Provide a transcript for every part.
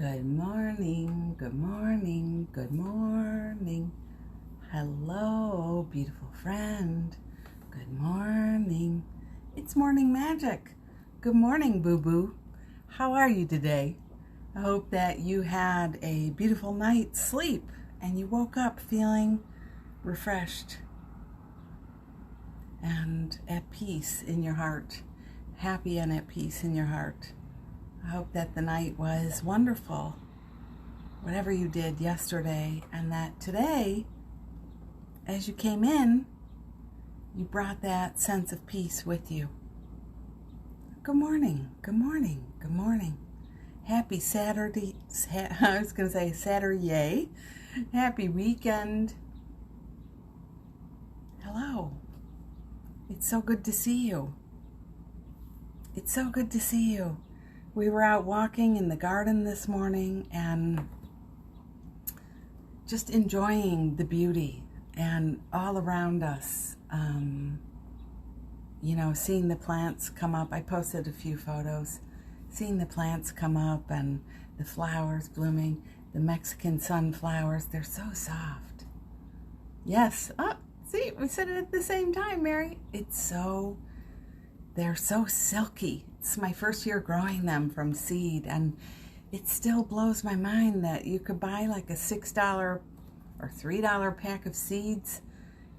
Good morning, good morning, good morning. Hello, beautiful friend. Good morning. It's morning magic. Good morning, boo-boo. How are you today? I hope that you had a beautiful night's sleep and you woke up feeling refreshed and at peace in your heart, happy and at peace in your heart. I hope that the night was wonderful, whatever you did yesterday, and that today, as you came in, you brought that sense of peace with you. Good morning, good morning, good morning. Happy Saturday, I was going to say Saturday. Happy weekend. Hello. It's so good to see you. It's so good to see you. We were out walking in the garden this morning and just enjoying the beauty and all around us. Seeing the plants come up. I posted a few photos. Seeing the plants come up and the flowers blooming. The Mexican sunflowers, they're so soft. Yes. Oh, see, we said it at the same time, Mary. They're so silky. It's my first year growing them from seed, and it still blows my mind that you could buy like a $6 or $3 pack of seeds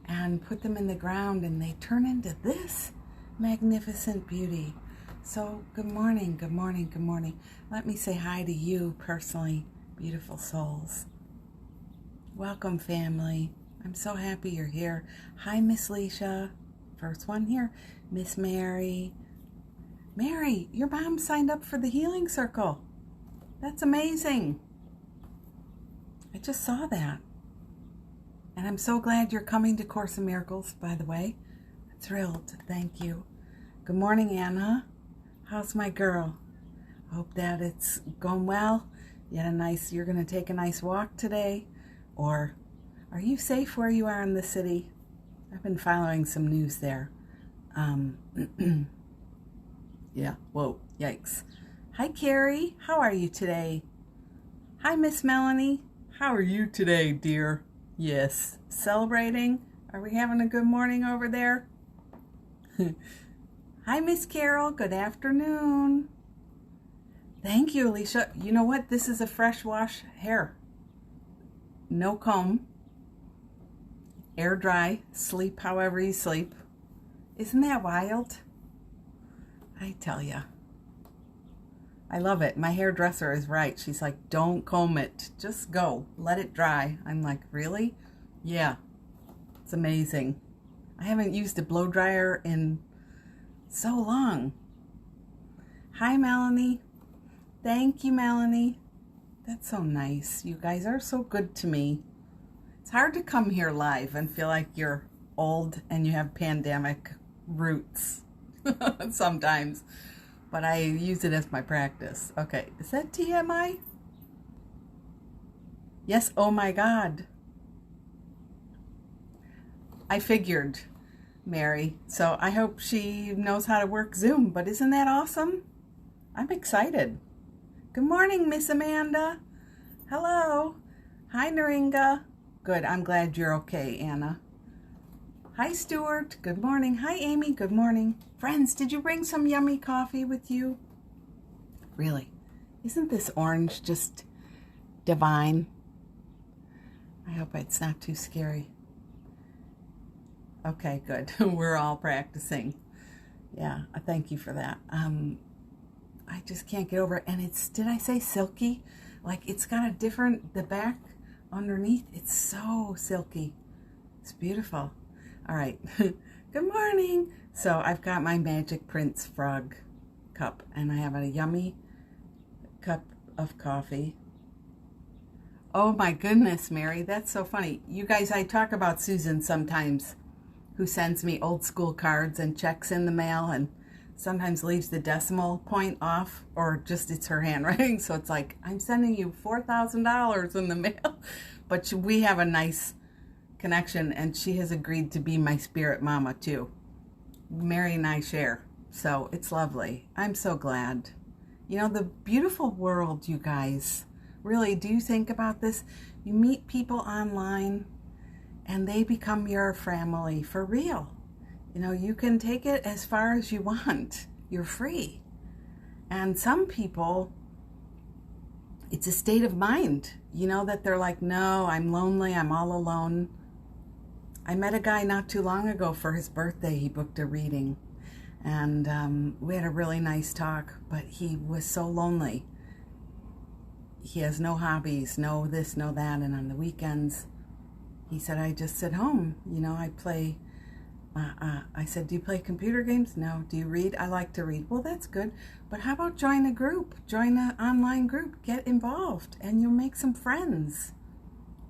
and put them in the ground and they turn into this magnificent beauty. So good morning, good morning, good morning. Let me say hi to you personally, beautiful souls. Welcome, family. I'm so happy you're here. Hi, Miss Leisha. First one here. Miss Mary. Mary, your mom signed up for the Healing Circle. That's amazing. I just saw that. And I'm so glad you're coming to Course in Miracles, by the way. Thrilled. Thank you. Good morning, Anna. How's my girl? Hope that it's going well. You're going to take a nice walk today. Or are you safe where you are in the city? I've been following some news there. Yeah, whoa, yikes. Hi, Carrie. How are you today? Hi, Miss Melanie. How are you today, dear? Yes, celebrating? Are we having a good morning over there? Hi, Miss Carol. Good afternoon. Thank you, Alicia. You know what? This is a fresh wash hair. No comb. Air dry. Sleep however you sleep. Isn't that wild? I tell ya. I love it. My hairdresser is right. She's like, don't comb it. Just go. Let it dry. I'm like, really? Yeah. It's amazing. I haven't used a blow dryer in so long. Hi, Melanie. Thank you, Melanie. That's so nice. You guys are so good to me. It's hard to come here live and feel like you're old and you have pandemic roots sometimes, but I use it as my practice. Okay, is that TMI? Yes, oh my God. I figured, Mary, so I hope she knows how to work Zoom, but isn't that awesome? I'm excited. Good morning, Miss Amanda. Hello. Hi, Naringa. Good, I'm glad you're okay, Anna. Hi, Stuart. Good morning. Hi, Amy. Good morning. Friends, did you bring some yummy coffee with you? Really? Isn't this orange just divine? I hope it's not too scary. Okay, good. We're all practicing. Yeah, thank you for that. I just can't get over it. And it's, did I say silky? Like it's got the back underneath, it's so silky. It's beautiful. All right. Good morning. So I've got my Magic Prince Frog cup and I have a yummy cup of coffee. Oh my goodness, Mary, that's so funny. You guys, I talk about Susan sometimes, who sends me old school cards and checks in the mail and sometimes leaves the decimal point off, or just it's her handwriting. So it's like, I'm sending you $4,000 in the mail. But we have a nice connection and she has agreed to be my spirit mama too. Mary and I share. So it's lovely. I'm so glad. You know, the beautiful world, you guys, Really, do you think about this? You meet people online and they become your family for real. You know, you can take it as far as you want. You're free. And some people, it's a state of mind, you know, that they're like, no, I'm lonely, I'm all alone. I met a guy not too long ago for his birthday. He booked a reading, and we had a really nice talk, but he was so lonely. He has no hobbies, no this, no that, and on the weekends, he said, I just sit home. You know, I play, I said, do you play computer games? No. Do you read? I like to read. Well, that's good. But how about join a group? Join an online group. Get involved, and you'll make some friends,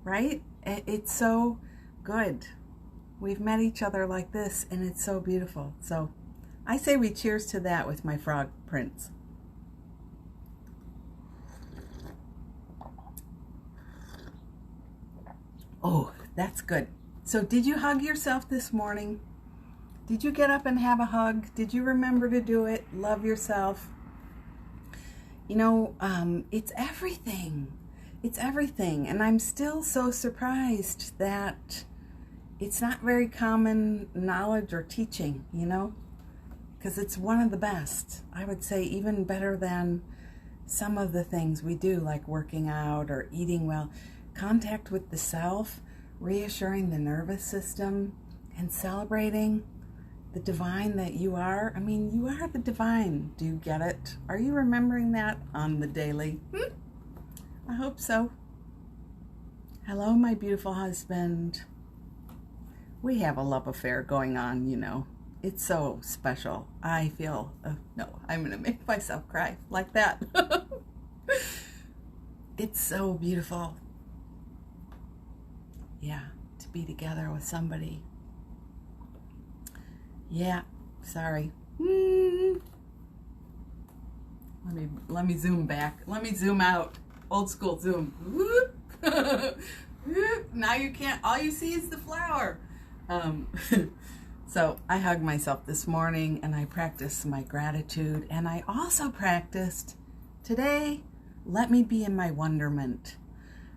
right? It's so good. We've met each other like this, and it's so beautiful. So I say we cheers to that with my frog prince. Oh, that's good. So did you hug yourself this morning? Did you get up and have a hug? Did you remember to do it? Love yourself. You know, it's everything. It's everything. And I'm still so surprised that it's not very common knowledge or teaching, you know, because it's one of the best. I would say even better than some of the things we do, like working out or eating well. Contact with the self, reassuring the nervous system, and celebrating the divine that you are. I mean, you are the divine. Do you get it? Are you remembering that on the daily? I hope so. Hello, my beautiful husband. We have a love affair going on, you know. It's so special. I feel, no, I'm going to make myself cry like that. It's so beautiful. Yeah, to be together with somebody. Yeah, sorry. Let me zoom back. Let me zoom out. Old school zoom. Now you can't, all you see is the flower. So I hugged myself this morning, and I practiced my gratitude, and I also practiced today, let me be in my wonderment.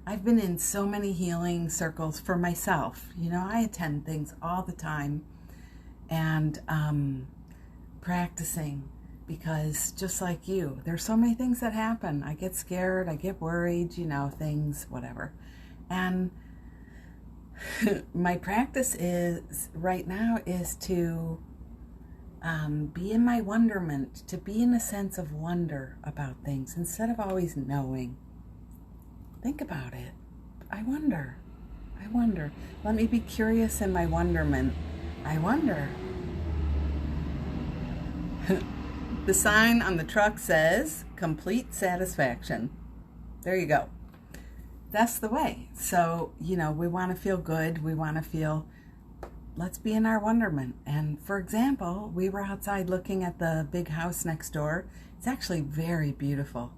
I've been in so many healing circles for myself. You know, I attend things all the time, and practicing, because just like you, there's so many things that happen. I get scared, I get worried, you know, things, whatever. And my practice is right now is to be in my wonderment, to be in a sense of wonder about things instead of always knowing. Think about it. I wonder. Let me be curious in my wonderment. I wonder. The sign on the truck says complete satisfaction. There you go. That's the way. So, you know, we want to feel good. We want to feel, let's be in our wonderment. And for example, we were outside looking at the big house next door. It's actually very beautiful.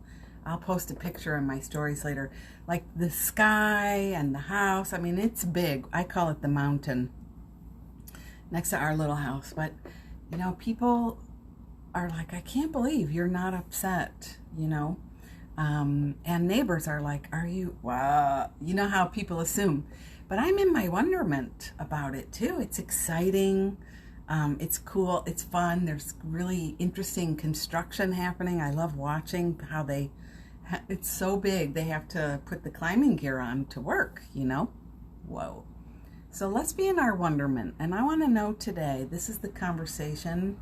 I'll post a picture in my stories later. Like the sky and the house. I mean, it's big. I call it the mountain next to our little house. But, you know, people are like, I can't believe you're not upset, you know. And neighbors are like, are you, wow, you know how people assume. But I'm in my wonderment about it too. It's exciting. It's cool. It's fun. There's really interesting construction happening. I love watching how it's so big. They have to put the climbing gear on to work, you know. Whoa. So let's be in our wonderment. And I want to know today, this is the conversation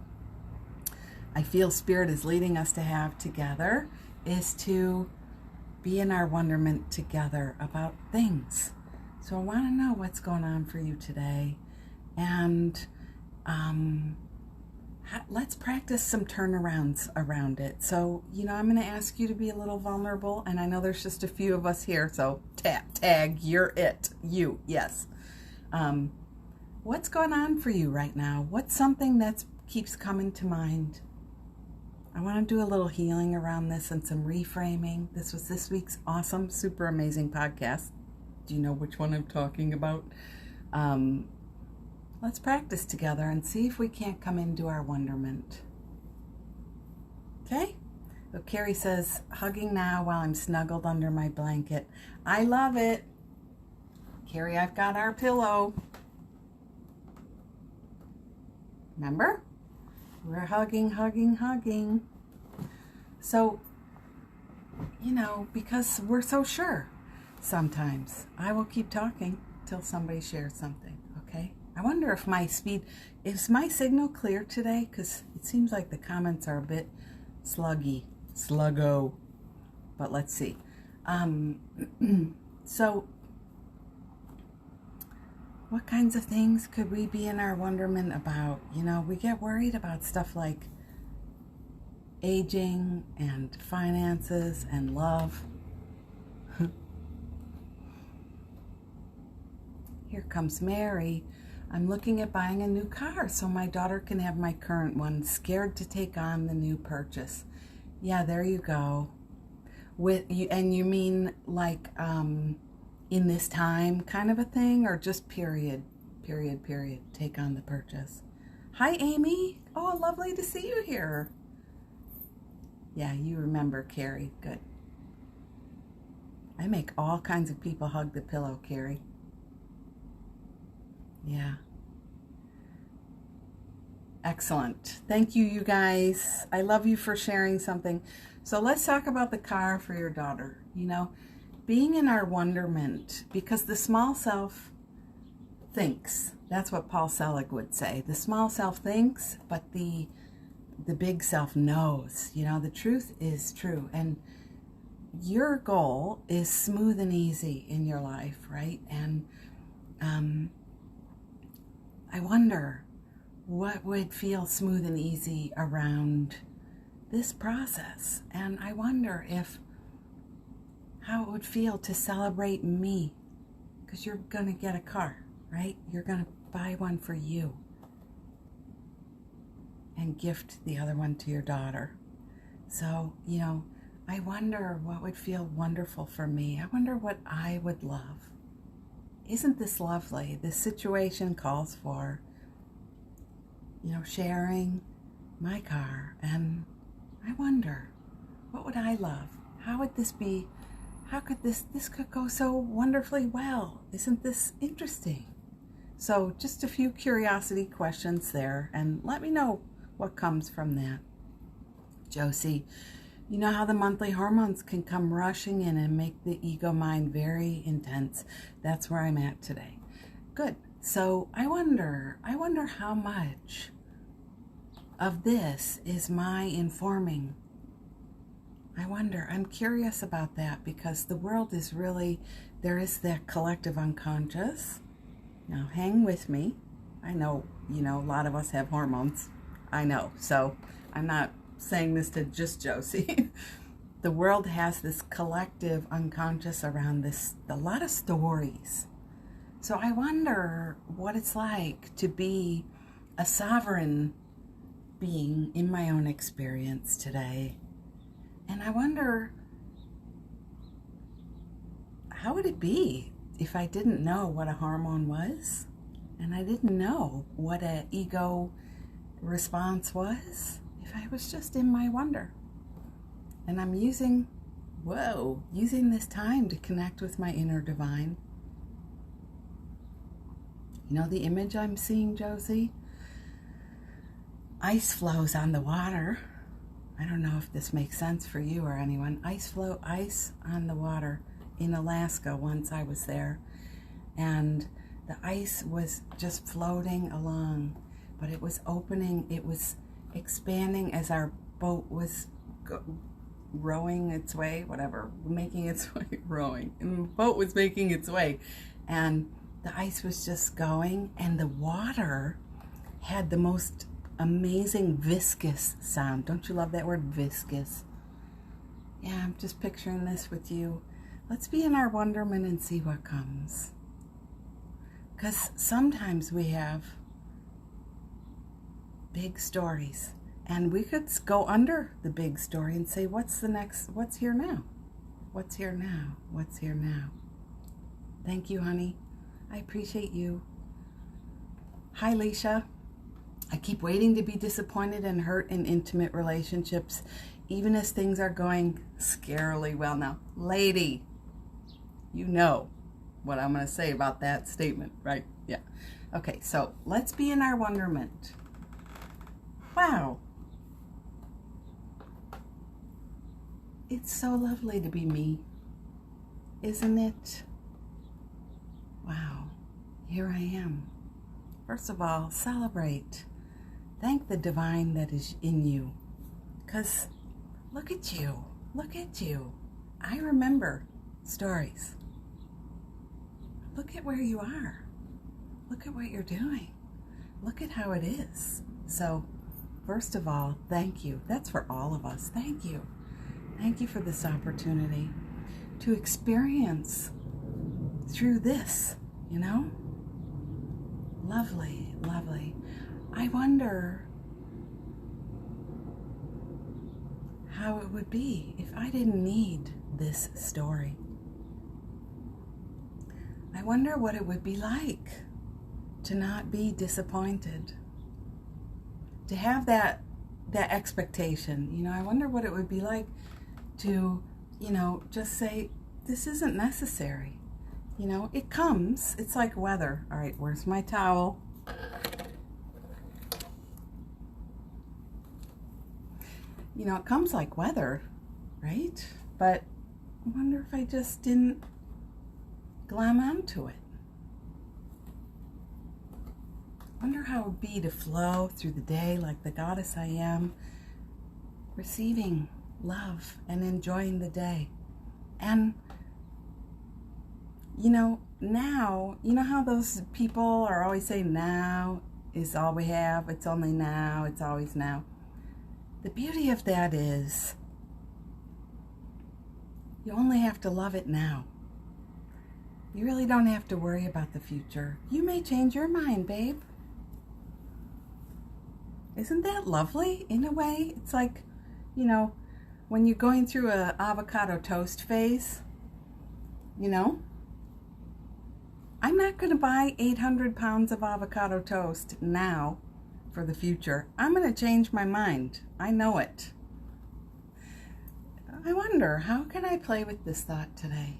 I feel Spirit is leading us to have together, is to be in our wonderment together about things. So I want to know what's going on for you today. And let's practice some turnarounds around it. So, you know, I'm going to ask you to be a little vulnerable. And I know there's just a few of us here. So tag, you're it. You, yes. What's going on for you right now? What's something that keeps coming to mind? I want to do a little healing around this and some reframing. This was this week's awesome, super amazing podcast. Do you know which one I'm talking about? Let's practice together and see if we can't come into our wonderment. Okay? So Carrie says, hugging now while I'm snuggled under my blanket. I love it. Carrie, I've got our pillow. Remember? We're hugging, hugging, hugging. So, you know, because we're so sure sometimes. I will keep talking till somebody shares something, okay? I wonder if is my signal clear today? Because it seems like the comments are a bit sluggo. But let's see. So, what kinds of things could we be in our wonderment about? You know, we get worried about stuff like aging and finances and love. Here comes Mary. I'm looking at buying a new car so my daughter can have my current one. Scared to take on the new purchase. Yeah, there you go. And you mean like in this time kind of a thing, or just period, take on the purchase? Hi, Amy. Oh, lovely to see you here. Yeah, you remember Carrie. Good. I make all kinds of people hug the pillow, Carrie. Yeah. Excellent. Thank you, you guys. I love you for sharing something. So let's talk about the car for your daughter. You know, being in our wonderment, because the small self thinks. That's what Paul Selig would say. The small self thinks, but the big self knows. You know, the truth is true. And your goal is smooth and easy in your life, right? And I wonder what would feel smooth and easy around this process. And I wonder how it would feel to celebrate me, because you're going to get a car, right? You're going to buy one for you and gift the other one to your daughter. So, you know, I wonder what would feel wonderful for me. I wonder what I would love. Isn't this lovely? This situation calls for, you know, sharing my car. And I wonder, what would I love? How would this be? How could this could go so wonderfully well? Isn't this interesting? So just a few curiosity questions there, and let me know what comes from that. Josie, you know how the monthly hormones can come rushing in and make the ego mind very intense. That's where I'm at today. Good. So I wonder how much of this is my informing. I wonder. I'm curious about that, because the world is really, there is that collective unconscious. Now hang with me. I know, you know, a lot of us have hormones. I know. So I'm not saying this to just Josie. The world has this collective unconscious around this, a lot of stories. So I wonder what it's like to be a sovereign being in my own experience today. And I wonder, how would it be if I didn't know what a hormone was, and I didn't know what an ego response was, if I was just in my wonder? And I'm using this time to connect with my inner divine. You know the image I'm seeing, Josie? Ice flows on the water. I don't know if this makes sense for you or anyone. Ice on the water in Alaska. Once I was there, and the ice was just floating along, but it was opening, it was expanding as our boat was rowing its way, making its way, rowing, and the boat was making its way, and the ice was just going, and the water had the most amazing viscous sound. Don't you love that word, viscous? Yeah, I'm just picturing this with you. Let's be in our wonderment and see what comes. Because sometimes we have big stories, and we could go under the big story and say, what's here now? What's here now? What's here now? Thank you, honey. I appreciate you. Hi, Leisha. I keep waiting to be disappointed and hurt in intimate relationships. even as things are going scarily well. Now, lady, you know what I'm going to say about that statement, right? Yeah. Okay, so let's be in our wonderment. Wow. It's so lovely to be me, isn't it? Wow, here I am. First of all, celebrate. Thank the divine that is in you. Because look at you. Look at you. I remember stories. Look at where you are. Look at what you're doing. Look at how it is. So, first of all, thank you. That's for all of us. Thank you. Thank you for this opportunity to experience through this, you know? Lovely, lovely. I wonder how it would be if I didn't need this story. I wonder what it would be like to not be disappointed, to have that expectation. You know, I wonder what it would be like to, you know, just say, this isn't necessary. You know, it comes. It's like weather. All right, where's my towel? You know, it comes like weather, right? But I wonder if I just didn't glam onto it. I wonder how it would be to flow through the day like the goddess I am, receiving love and enjoying the day. And, you know, now, you know how those people are always saying now is all we have, it's only now, it's always now. The beauty of that is you only have to love it now. You really don't have to worry about the future. You may change your mind, babe. Isn't that lovely in a way? It's like, you know, when you're going through a avocado toast phase, you know, I'm not going to buy 800 pounds of avocado toast now for the future. I'm going to change my mind. I know it. I wonder, how can I play with this thought today?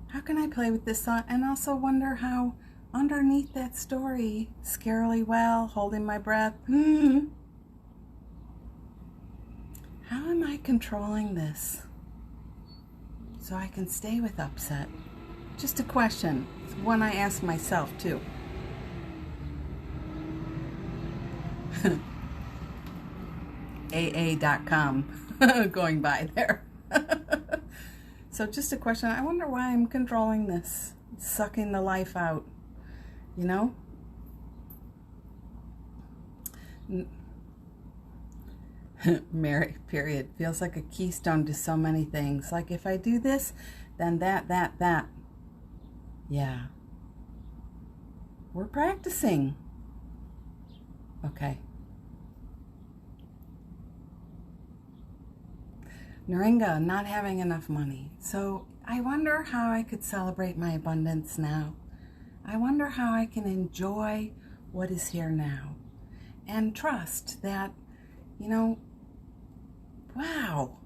How can I play with this thought and also wonder how underneath that story, scarily well, holding my breath, how am I controlling this so I can stay with upset? Just a question. It's one I ask myself too. AA.com going by there. So just a question. I wonder why I'm controlling this, sucking the life out, you know? Mary, period. Feels like a keystone to so many things. Like if I do this, then that. Yeah. We're practicing. Okay. Naringa, not having enough money. So I wonder how I could celebrate my abundance now. I wonder how I can enjoy what is here now and trust that, you know, wow,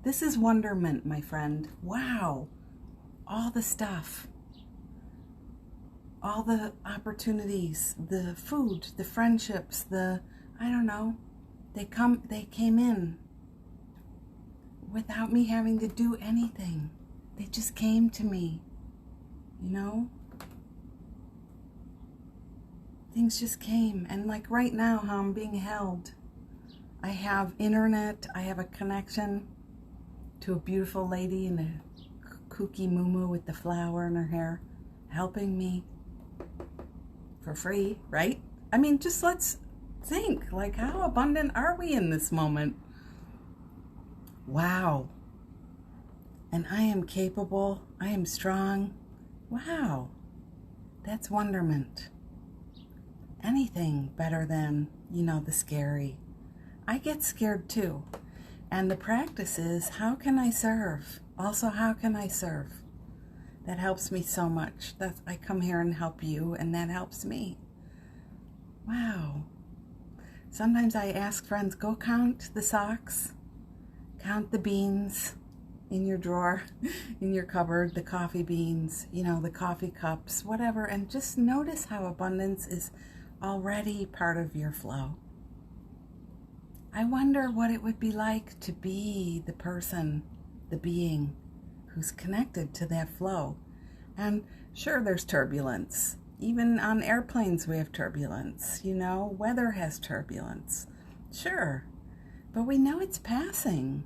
this is wonderment, my friend. Wow, all the stuff, all the opportunities, the food, the friendships, I don't know, they came in without me having to do anything. They just came to me, you know? Things just came. And like right now, how I'm being held. I have internet, I have a connection to a beautiful lady in a kooky muumuu with the flower in her hair, helping me for free, right? I mean, just let's think, like, how abundant are we in this moment? Wow. And I am capable. I am strong. Wow. That's wonderment. Anything better than, you know, the scary. I get scared too. And the practice is, how can I serve? Also, how can I serve? That helps me so much. I come here and help you, and that helps me. Wow. Sometimes I ask friends, go count the socks, count the beans in your drawer, in your cupboard, the coffee beans, the coffee cups, whatever, and just notice how abundance is already part of your flow. I wonder what it would be like to be the person, the being who's connected to that flow. And sure, there's turbulence. Even on airplanes we have turbulence, weather has turbulence. Sure, but we know it's passing.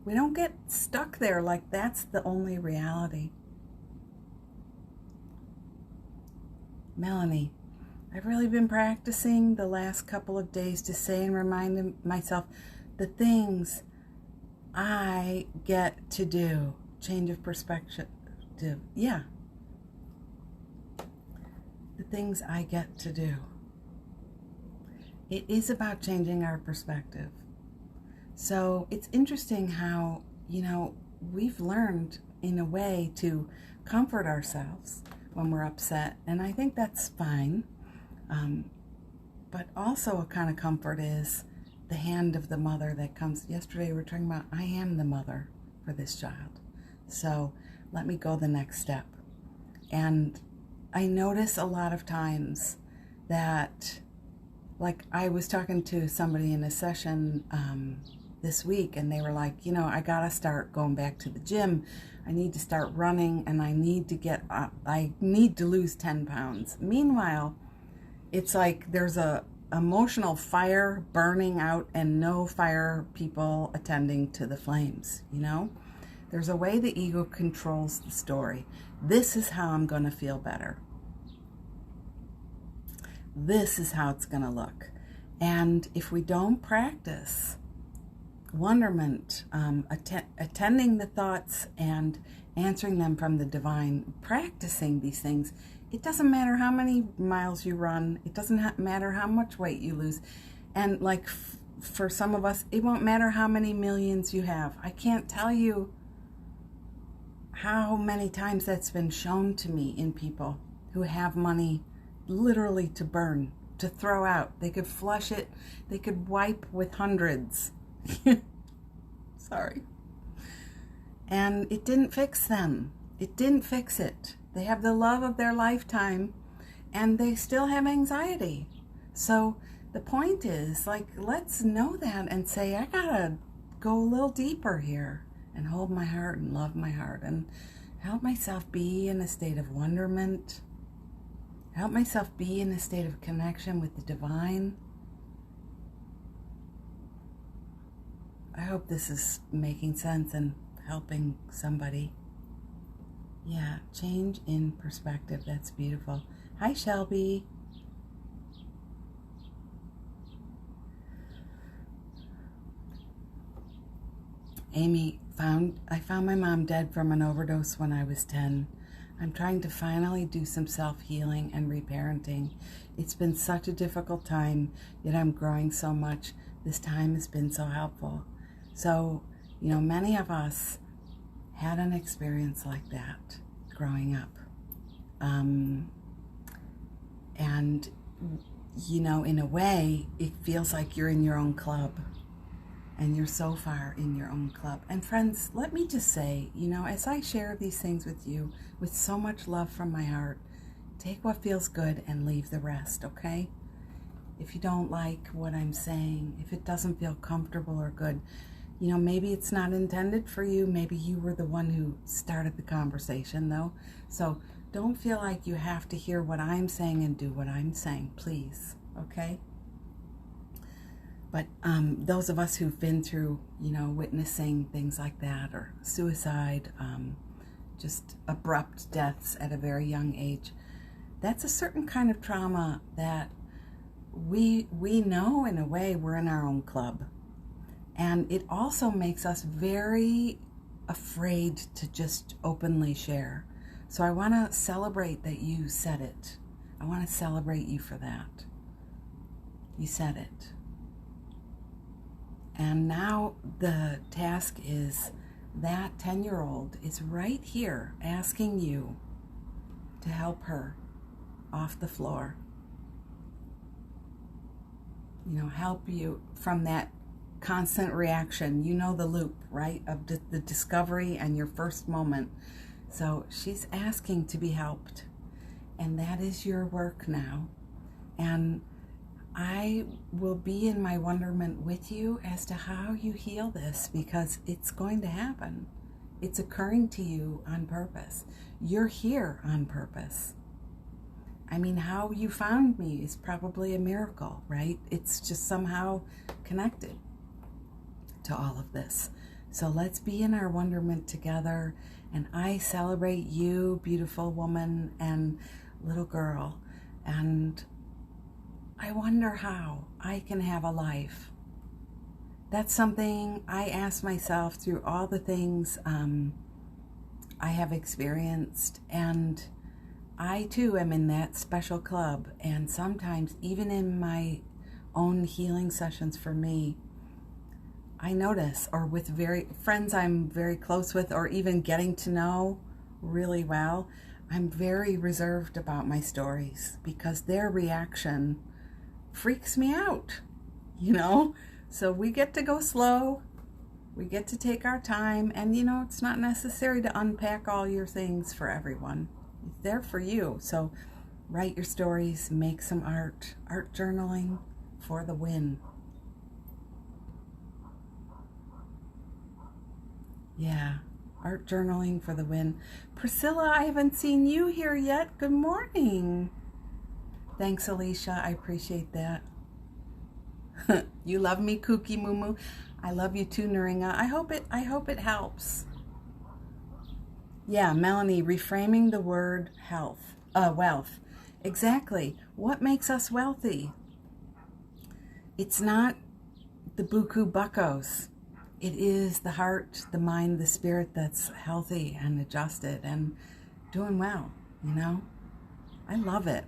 We don't get stuck there like that's the only reality. Melanie, I've really been practicing the last couple of days to say and remind myself the things I get to do. Change of perspective. Yeah. The things I get to do. It is about changing our perspective. So it's interesting how, we've learned in a way to comfort ourselves when we're upset. And I think that's fine. But also a kind of comfort is the hand of the mother that comes. Yesterday we were talking about, I am the mother for this child. So let me go the next step. And I notice a lot of times that, like I was talking to somebody in a session this week, and they were like, I gotta start going back to the gym. I need to start running, and I need to lose 10 pounds. Meanwhile, it's like there's a emotional fire burning out and no fire people attending to the flames, There's a way the ego controls the story. This is how I'm going to feel better. This is how it's going to look. And if we don't practice wonderment, attending the thoughts and answering them from the divine, practicing these things, it doesn't matter how many miles you run. It doesn't matter how much weight you lose. And like for some of us, it won't matter how many millions you have. I can't tell you how many times that's been shown to me in people who have money literally to burn, to throw out. They could flush it. They could wipe with hundreds. Sorry. And it didn't fix them. It didn't fix it. They have the love of their lifetime and they still have anxiety. So the point is, let's know that and say, I gotta go a little deeper here and hold my heart and love my heart and help myself be in a state of wonderment. Help myself be in a state of connection with the divine. I hope this is making sense and helping somebody. Yeah, change in perspective. That's beautiful. Hi, Shelby. Amy, I found my mom dead from an overdose when I was 10. I'm trying to finally do some self-healing and reparenting. It's been such a difficult time, yet I'm growing so much. This time has been so helpful. So, many of us had an experience like that growing up. And, in a way, it feels like you're in your own club. And you're so far in your own club. And friends, let me just say, as I share these things with you with so much love from my heart, take what feels good and leave the rest, okay? If you don't like what I'm saying, if it doesn't feel comfortable or good, maybe it's not intended for you. Maybe you were the one who started the conversation, though. So don't feel like you have to hear what I'm saying and do what I'm saying, please, okay? But those of us who've been through, witnessing things like that, or suicide, just abrupt deaths at a very young age, that's a certain kind of trauma that we know in a way we're in our own club. And it also makes us very afraid to just openly share. So I want to celebrate that you said it. I want to celebrate you for that. You said it. And now the task is that 10-year-old is right here asking you to help her off the floor. help you from that constant reaction. You know the loop, right, of the discovery and your first moment. So she's asking to be helped, and that is your work now. And I will be in my wonderment with you as to how you heal this, because it's going to happen. It's occurring to you on purpose. You're here on purpose. I mean, how you found me is probably a miracle, right? It's just somehow connected to all of this. So let's be in our wonderment together. And I celebrate you, beautiful woman and little girl. And I wonder how I can have a life. That's something I ask myself through all the things I have experienced. And I too am in that special club. And sometimes even in my own healing sessions for me, I notice, or with friends I'm very close with, or even getting to know really well, I'm very reserved about my stories because their reaction freaks me out, So we get to go slow. We get to take our time. And, it's not necessary to unpack all your things for everyone. It's there for you. So write your stories, make some art journaling for the win. Yeah, art journaling for the win. Priscilla, I haven't seen you here yet. Good morning. Thanks, Alicia. I appreciate that. You love me, Kooky Moo Moo. I love you too, Naringa. I hope it helps. Yeah, Melanie, reframing the word wealth. Exactly. What makes us wealthy? It's not the buku buckos. It is the heart, the mind, the spirit that's healthy and adjusted and doing well, I love it.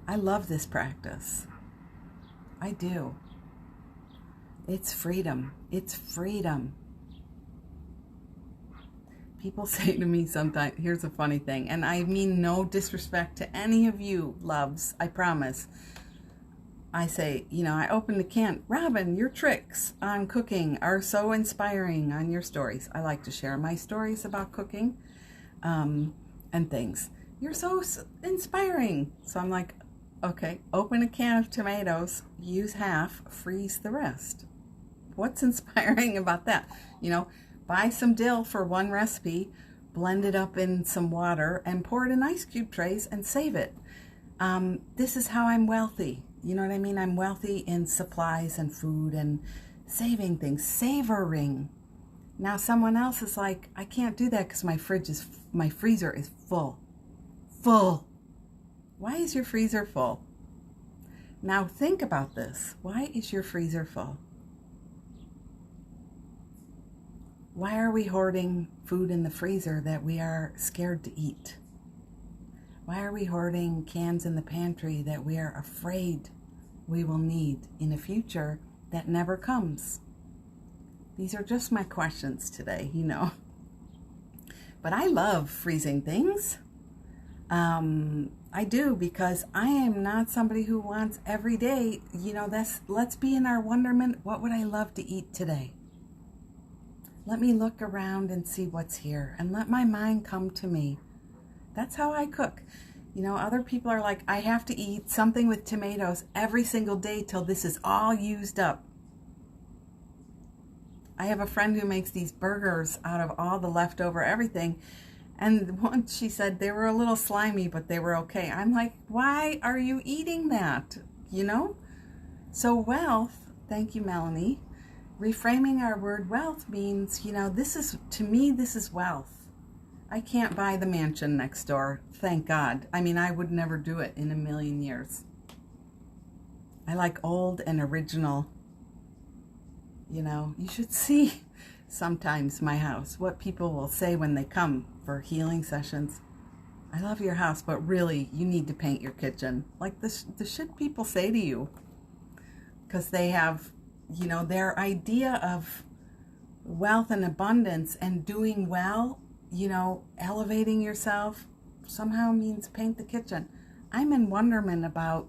I love this practice. I do. It's freedom. It's freedom. People say to me sometimes, here's a funny thing, and I mean no disrespect to any of you loves, I promise. I say, I open the can. Robin, your tricks on cooking are so inspiring on your stories. I like to share my stories about cooking and things. You're so inspiring. So I'm like, okay, open a can of tomatoes, use half, freeze the rest. What's inspiring about that? Buy some dill for one recipe, blend it up in some water, and pour it in ice cube trays and save it. This is how I'm wealthy. You know what I mean? I'm wealthy in supplies and food and saving things, savoring. Now someone else is like, I can't do that because my freezer is full. Full. Why is your freezer full? Now think about this. Why is your freezer full? Why are we hoarding food in the freezer that we are scared to eat? Why are we hoarding cans in the pantry that we are afraid we will need in a future that never comes? These are just my questions today, But I love freezing things. I do, because I am not somebody who wants every day, let's be in our wonderment. What would I love to eat today? Let me look around and see what's here and let my mind come to me. That's how I cook. Other people are like, I have to eat something with tomatoes every single day till this is all used up. I have a friend who makes these burgers out of all the leftover everything. And once she said they were a little slimy, but they were okay. I'm like, why are you eating that? So wealth, thank you, Melanie. Reframing our word wealth means, to me, this is wealth. I can't buy the mansion next door, thank God. I mean, I would never do it in a million years. I like old and original. You should see sometimes my house, what people will say when they come for healing sessions. I love your house, but really, you need to paint your kitchen. Like the shit people say to you. Because they have, their idea of wealth and abundance and doing well, elevating yourself somehow means paint the kitchen. I'm in wonderment about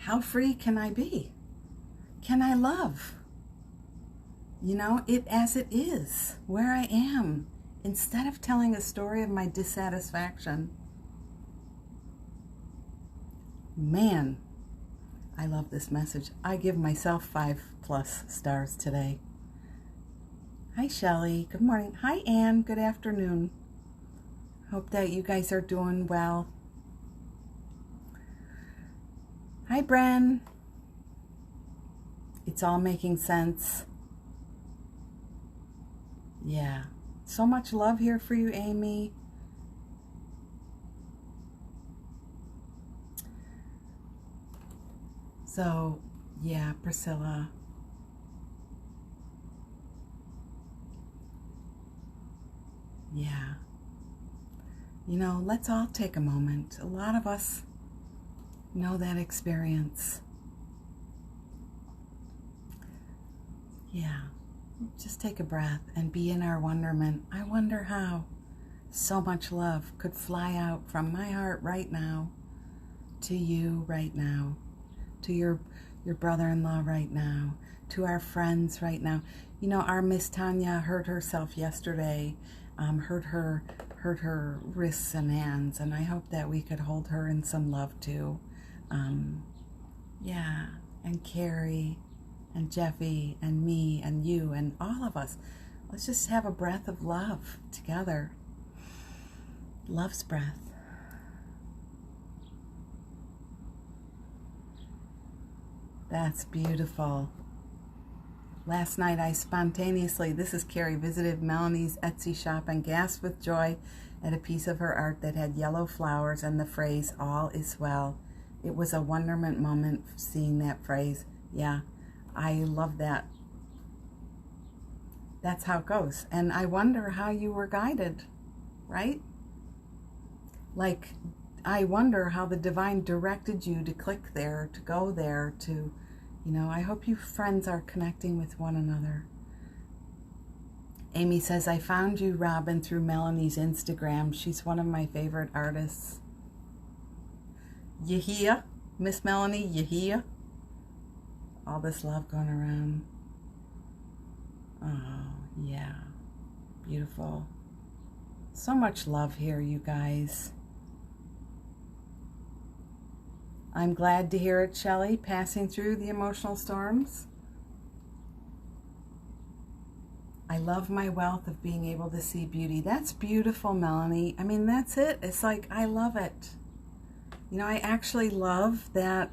how free can I be? Can I love? You know, it as it is, where I am, instead of telling a story of my dissatisfaction. Man, I love this message. I give myself 5+ stars today. Hi, Shelley. Good morning. Hi, Anne. Good afternoon. Hope that you guys are doing well. Hi, Bren. It's all making sense. Yeah. So much love here for you, Amy. So, yeah, Priscilla. Yeah. You know, let's all take a moment. A lot of us know that experience. Yeah. Just take a breath and be in our wonderment. I wonder how so much love could fly out from my heart right now to you right now, to your brother-in-law right now, to our friends right now. You know, our Miss Tanya hurt herself yesterday, hurt her wrists and hands, and I hope that we could hold her in some love too. Yeah, and Carrie, and Jeffy, and me, and you, and all of us. Let's just have a breath of love together. Love's breath. That's beautiful. Last night I spontaneously, this is Carrie, visited Melanie's Etsy shop and gasped with joy at a piece of her art that had yellow flowers and the phrase, "All is well." It was a wonderment moment seeing that phrase. Yeah, I love that. That's how it goes. And I wonder how you were guided, right? Like, I wonder how the divine directed you to click there, to go there, to, you know, I hope you friends are connecting with one another. Amy says, I found you, Robin, through Melanie's Instagram. She's one of my favorite artists. You hear, Miss Melanie? You hear? All this love going around. Oh, yeah. Beautiful. So much love here, you guys. I'm glad to hear it, Shelley, passing through the emotional storms. I love my wealth of being able to see beauty. That's beautiful, Melanie. I mean, that's it. It's like, I love it. You know, I actually love that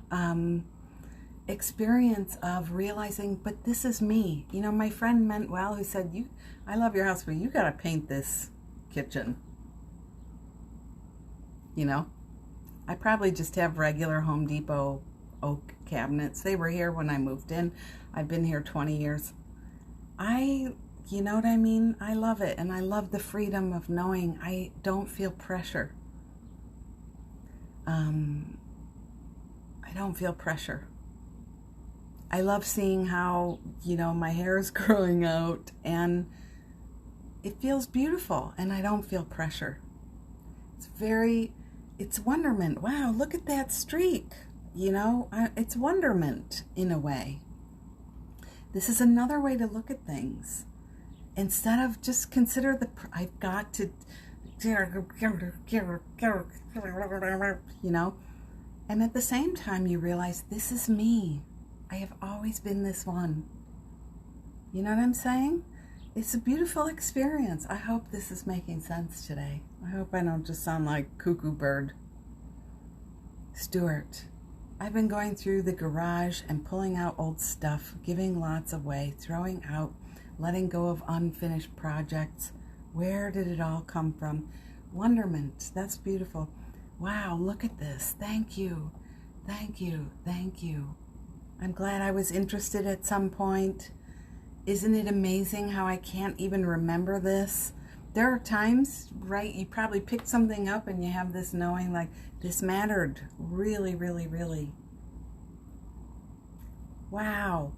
experience of realizing, but this is me. You know, my friend meant well who said, I love your house, but you got to paint this kitchen. You know, I probably just have regular Home Depot oak cabinets. They were here when I moved in. I've been here 20 years. You know what I mean? I love it. And I love the freedom of knowing I don't feel pressure. I don't feel pressure. I love seeing how, you know, my hair is growing out and it feels beautiful and I don't feel pressure. It's wonderment. Wow, look at that streak. You know, it's wonderment in a way. This is another way to look at things. Instead of just consider I've got to, you know, and at the same time you realize this is me. I have always been this one. You know what I'm saying? It's a beautiful experience. I hope this is making sense today. I hope I don't just sound like cuckoo bird. Stuart, I've been going through the garage and pulling out old stuff, giving lots away, throwing out, letting go of unfinished projects. Where did it all come from? Wonderment. That's beautiful. Wow, look at this. Thank you. Thank you. Thank you. I'm glad I was interested at some point. Isn't it amazing how I can't even remember this? There are times, right, you probably picked something up and you have this knowing like, this mattered really, really, really. Wow.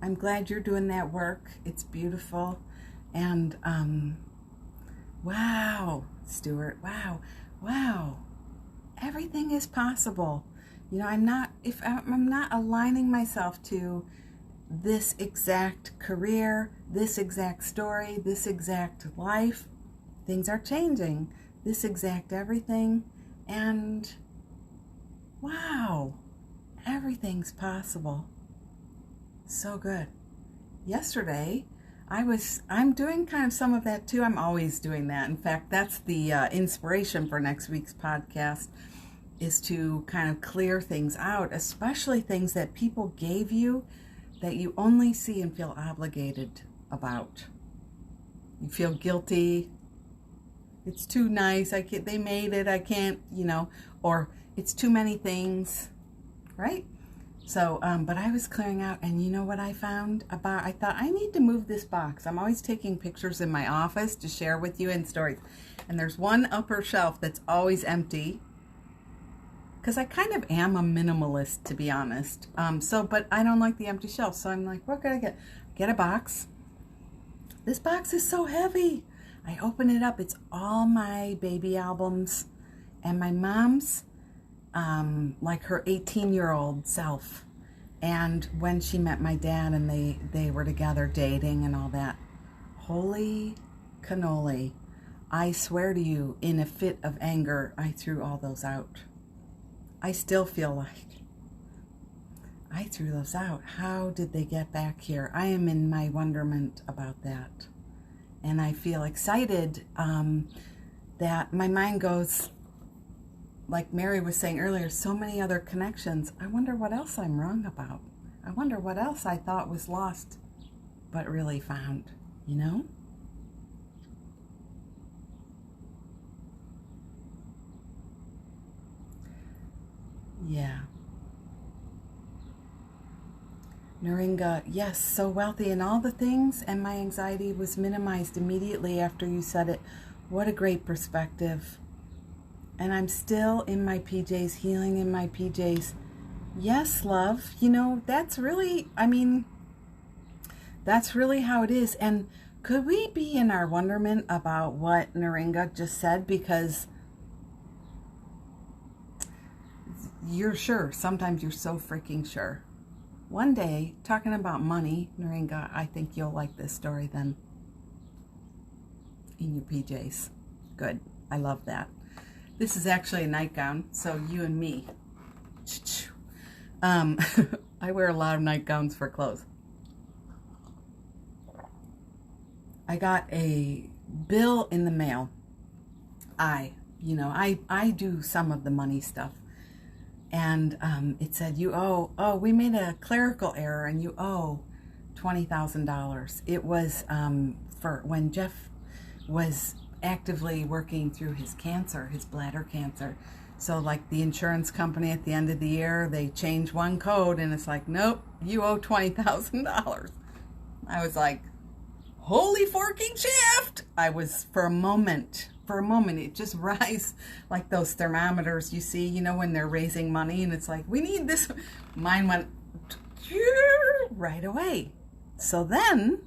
I'm glad you're doing that work. It's beautiful. And, wow, Stuart, wow, wow. Everything is possible. You know, I'm not aligning myself to this exact career, this exact story, this exact life, things are changing, this exact everything, and wow, everything's possible. So good. Yesterday, I'm doing kind of some of that too. I'm always doing that. In fact, that's the inspiration for next week's podcast, is to kind of clear things out, especially things that people gave you that you only see and feel obligated about. You feel guilty. It's too nice. They made it. I can't, or it's too many things, right? So, but I was clearing out, and you know what I found? I thought, I need to move this box. I'm always taking pictures in my office to share with you in stories. And there's one upper shelf that's always empty, because I kind of am a minimalist, to be honest. But I don't like the empty shelf. So I'm like, what could I get? Get a box. This box is so heavy. I open it up. It's all my baby albums and my mom's, like her 18-year-old self. And when she met my dad and they were together dating and all that. Holy cannoli. I swear to you, in a fit of anger, I threw all those out. I still feel like I threw those out. How did they get back here? I am in my wonderment about that. And I feel excited that my mind goes, like Mary was saying earlier, so many other connections. I wonder what else I'm wrong about. I wonder what else I thought was lost, but really found, you know? Yeah. Naringa, yes, so wealthy in all the things, and my anxiety was minimized immediately after you said it. What a great perspective. And I'm still in my PJs, healing in my PJs. Yes, love, that's really how it is. And could we be in our wonderment about what Naringa just said? Because you're sure. Sometimes you're so freaking sure. One day, talking about money, Naringa, I think you'll like this story then. In your PJs. Good. I love that. This is actually a nightgown, so you and me. I wear a lot of nightgowns for clothes. I got a bill in the mail. I do some of the money stuff. And it said, you owe, we made a clerical error and you owe $20,000. It was for when Jeff was actively working through his cancer, his bladder cancer. So like the insurance company at the end of the year, they change one code and it's like, nope, you owe $20,000. I was like, holy forking shift. I was, for a moment, it just rise like those thermometers you see, when they're raising money and it's like, we need this. Mine went right away. So then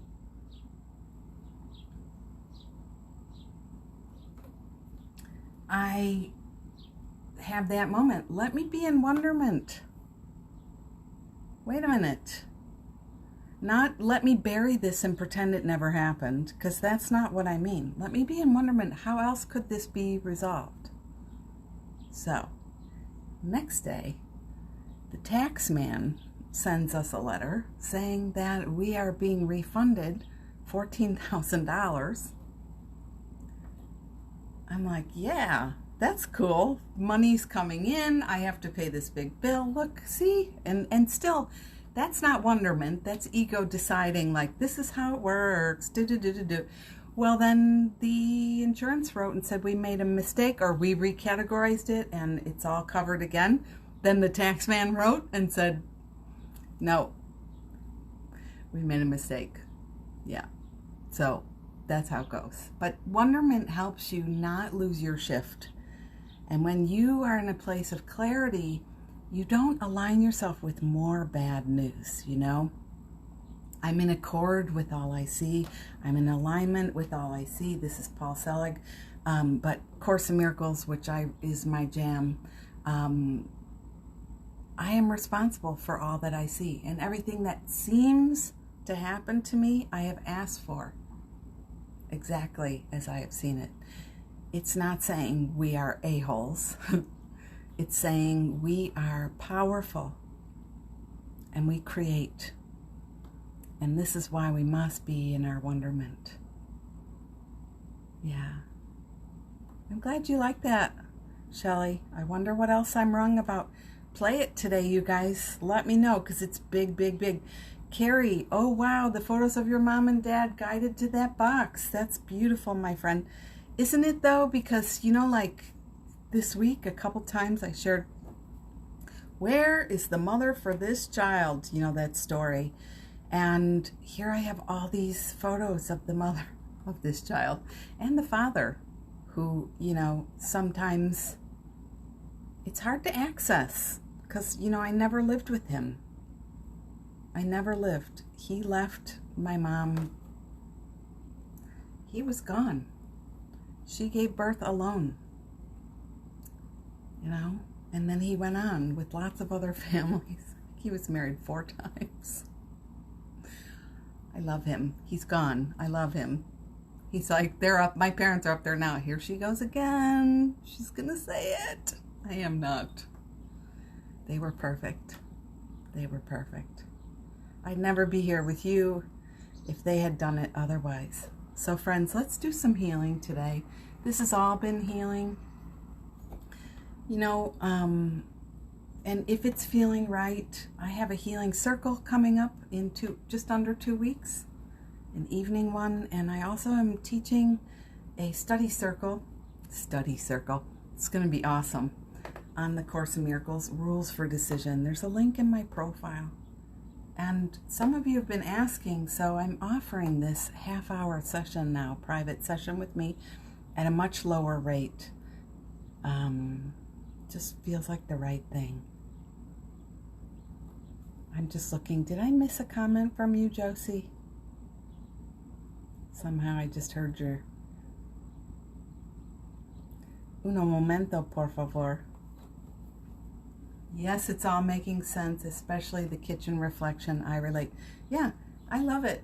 I have that moment. Let me be in wonderment. Wait a minute. Not let me bury this and pretend it never happened, because that's not what I mean. Let me be in wonderment. How else could this be resolved? So, next day, the tax man sends us a letter saying that we are being refunded $14,000. I'm like, yeah, that's cool. Money's coming in. I have to pay this big bill. Look, see? And still, that's not wonderment. That's ego deciding, like, this is how it works. Well, then the insurance wrote and said we made a mistake, or we recategorized it and it's all covered again. Then the tax man wrote and said, no, we made a mistake. Yeah. So that's how it goes. But wonderment helps you not lose your shift. And when you are in a place of clarity, you don't align yourself with more bad news, I'm in accord with all I see. I'm in alignment with all I see. This is Paul Selig. But Course in Miracles, which is my jam, I am responsible for all that I see. And everything that seems to happen to me, I have asked for exactly as I have seen it. It's not saying we are a-holes. It's saying we are powerful and we create. And this is why we must be in our wonderment. Yeah. I'm glad you like that, Shelley. I wonder what else I'm wrong about. Play it today, you guys. Let me know, because it's big, big, big. Carrie, oh wow, the photos of your mom and dad guided to that box. That's beautiful, my friend. Isn't it though? Because, you know, like this week, a couple times I shared, where is the mother for this child? You know, that story. And here I have all these photos of the mother of this child and the father, who, you know, sometimes it's hard to access because, you know, I never lived with him. I never lived. He left my mom. He was gone. She gave birth alone, you know, and then he went on with lots of other families. He was married 4 times. I love him. He's gone. I love him. He's like, they're up. My parents are up there now. Here she goes again. She's going to say it. I am not. They were perfect. They were perfect. I'd never be here with you if they had done it otherwise. So friends, let's do some healing today. This has all been healing. You know, and if it's feeling right, I have a healing circle coming up in just under 2 weeks. An evening one, and I also am teaching a study circle. It's going to be awesome, on the Course in Miracles, Rules for Decision. There's a link in my profile, and some of you have been asking, so I'm offering this half-hour session now, private session with me, at a much lower rate. Just feels like the right thing. I'm just looking. Did I miss a comment from you, Josie? Somehow I just heard your... Uno momento, por favor. Yes, it's all making sense, especially the kitchen reflection. I relate. Yeah, I love it.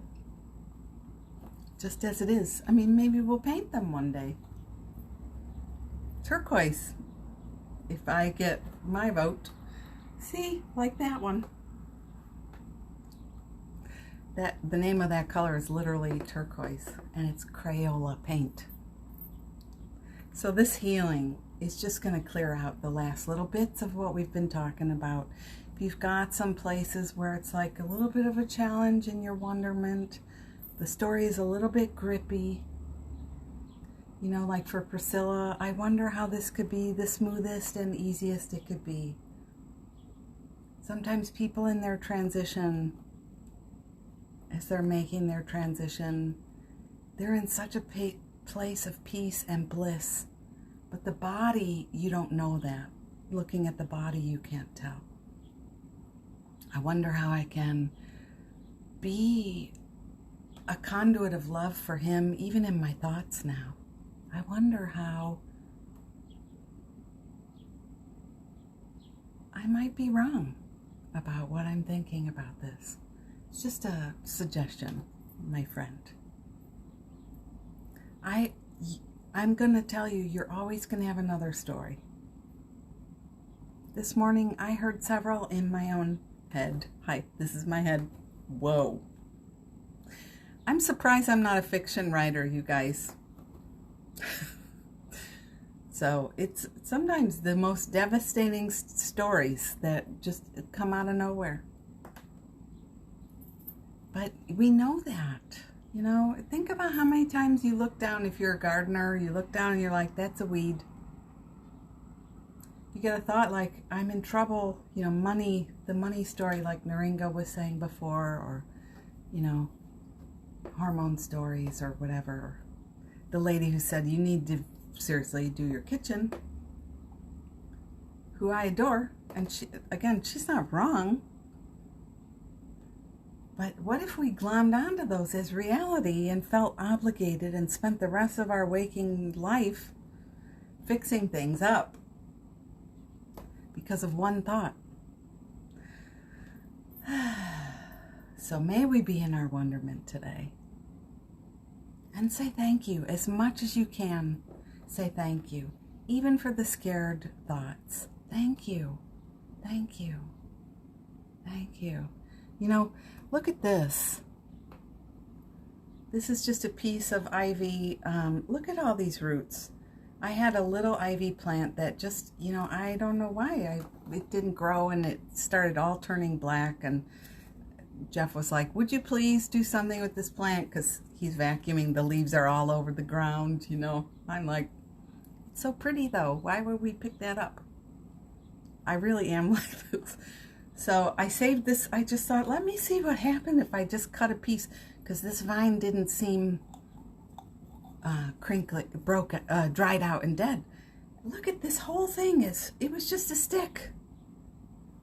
Just as it is. I mean, maybe we'll paint them one day. Turquoise, if I get my vote. See, like that one. The name of that color is literally turquoise, and it's Crayola paint. So this healing is just going to clear out the last little bits of what we've been talking about. If you've got some places where it's like a little bit of a challenge in your wonderment, the story is a little bit grippy. You know, like for Priscilla, I wonder how this could be the smoothest and easiest it could be. Sometimes people in their transition, as they're making their transition, they're in such a place of peace and bliss. But the body, you don't know that. Looking at the body, you can't tell. I wonder how I can be a conduit of love for him, even in my thoughts now. I wonder how I might be wrong about what I'm thinking about this. It's just a suggestion, my friend. I'm going to tell you, you're always going to have another story. This morning, I heard several in my own head. Hi, this is my head. Whoa. I'm surprised I'm not a fiction writer, you guys. So it's sometimes the most devastating stories that just come out of nowhere. But we know that, you know. Think about how many times you look down, if you're a gardener, you look down and you're like, that's a weed. You get a thought like, I'm in trouble, you know, money, the money story like Naringa was saying before, or, you know, hormone stories or whatever. The lady who said, you need to seriously do your kitchen, who I adore. And she, again, she's not wrong. But what if we glommed onto those as reality and felt obligated and spent the rest of our waking life fixing things up because of one thought? So may we be in our wonderment today. And say thank you as much as you can. Say thank you, even for the scared thoughts. Thank you. Thank you. Thank you. You know, look at this. This is just a piece of ivy. Look at all these roots. I had a little ivy plant that just, you know, I don't know why. It didn't grow and it started all turning black. And Jeff was like, would you please do something with this plant? Because he's vacuuming. The leaves are all over the ground, you know. I'm like, it's so pretty though. Why would we pick that up? I really am like this. So I saved this. I just thought, let me see what happened if I just cut a piece. Because this vine didn't seem crinkly, broken, dried out and dead. Look at this whole thing. It was just a stick.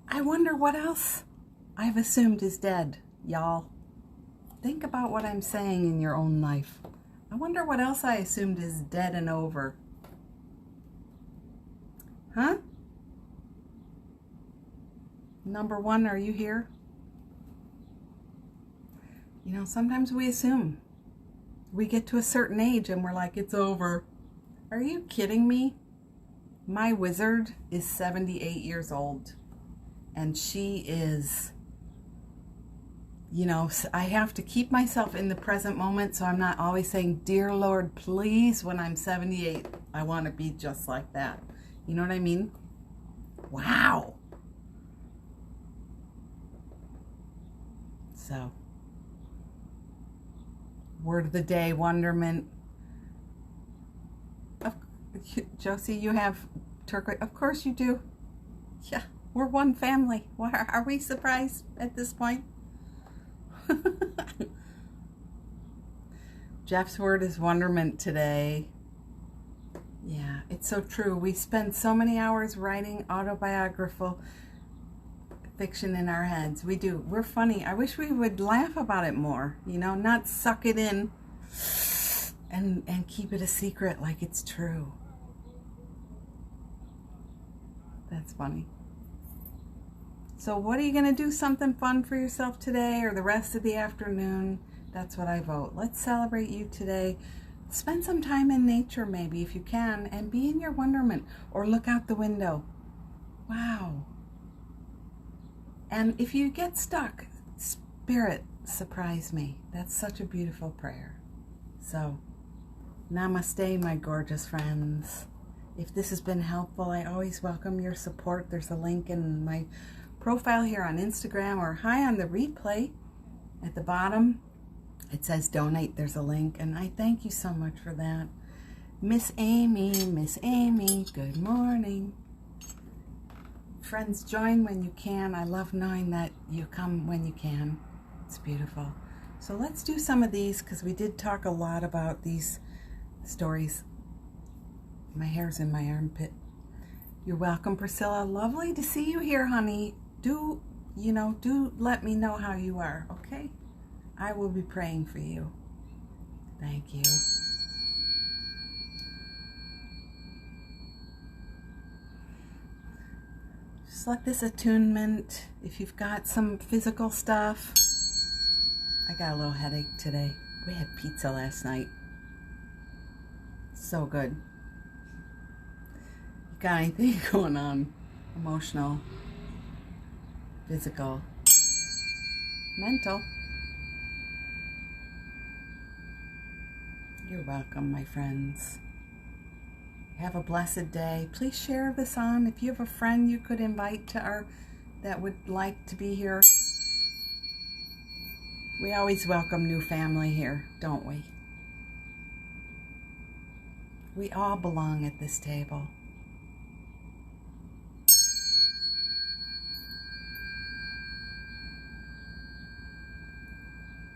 I wonder what else I've assumed is dead, y'all. Think about what I'm saying in your own life. I wonder what else I assumed is dead and over. Huh? Number one, are you here? You know, sometimes we assume. We get to a certain age and we're like, it's over. Are you kidding me? My wizard is 78 years old. And she is, you know, I have to keep myself in the present moment so I'm not always saying, dear Lord, please, when I'm 78, I want to be just like that. You know what I mean? Wow. So, word of the day, wonderment. Josie, you have turquoise. Of course you do. Yeah, we're one family. Why are we surprised at this point? Jeff's word is wonderment today. Yeah, it's so true. We spend so many hours writing autobiographical fiction in our heads. We do. We're funny. I wish we would laugh about it more, you know, not suck it in and keep it a secret like it's true. That's funny. So what are you going to do? Something fun for yourself today or the rest of the afternoon? That's what I vote. Let's celebrate you today. Spend some time in nature maybe if you can and be in your wonderment or look out the window. Wow. And if you get stuck, Spirit, surprise me. That's such a beautiful prayer. So, namaste, my gorgeous friends. If this has been helpful, I always welcome your support. There's a link in my profile here on Instagram or hi on the replay. At the bottom, it says donate. There's a link, and I thank you so much for that. Miss Amy, good morning. Friends, join when you can. I love knowing that you come when you can. It's beautiful. So let's do some of these because we did talk a lot about these stories. My hair's in my armpit. You're welcome, Priscilla. Lovely to see you here, honey. Do let me know how you are, okay? I will be praying for you. Thank you. Just let this attunement, if you've got some physical stuff. I got a little headache today. We had pizza last night. So good. You got anything going on? Emotional, physical, mental. You're welcome, my friends. Have a blessed day. Please share this on. If you have a friend you could invite to that would like to be here. We always welcome new family here, don't we? We all belong at this table.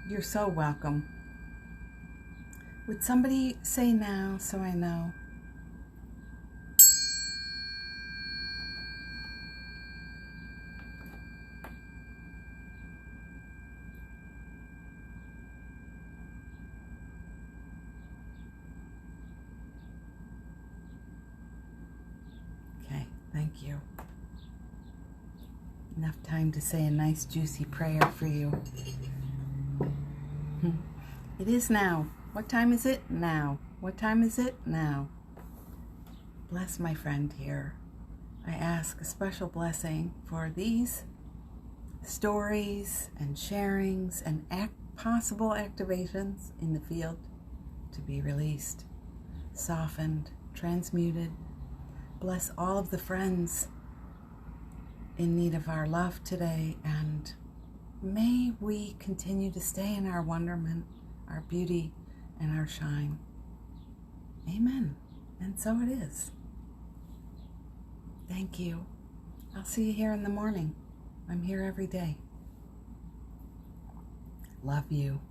You're so welcome. Would somebody say now so I know? Okay, thank you. Enough time to say a nice juicy prayer for you. It is now. What time is it? Now. What time is it? Now. Bless my friend here. I ask a special blessing for these stories and sharings and possible activations in the field to be released, softened, transmuted. Bless all of the friends in need of our love today, and may we continue to stay in our wonderment, our beauty, and our shine. Amen. And so it is. Thank you. I'll see you here in the morning. I'm here every day. Love you.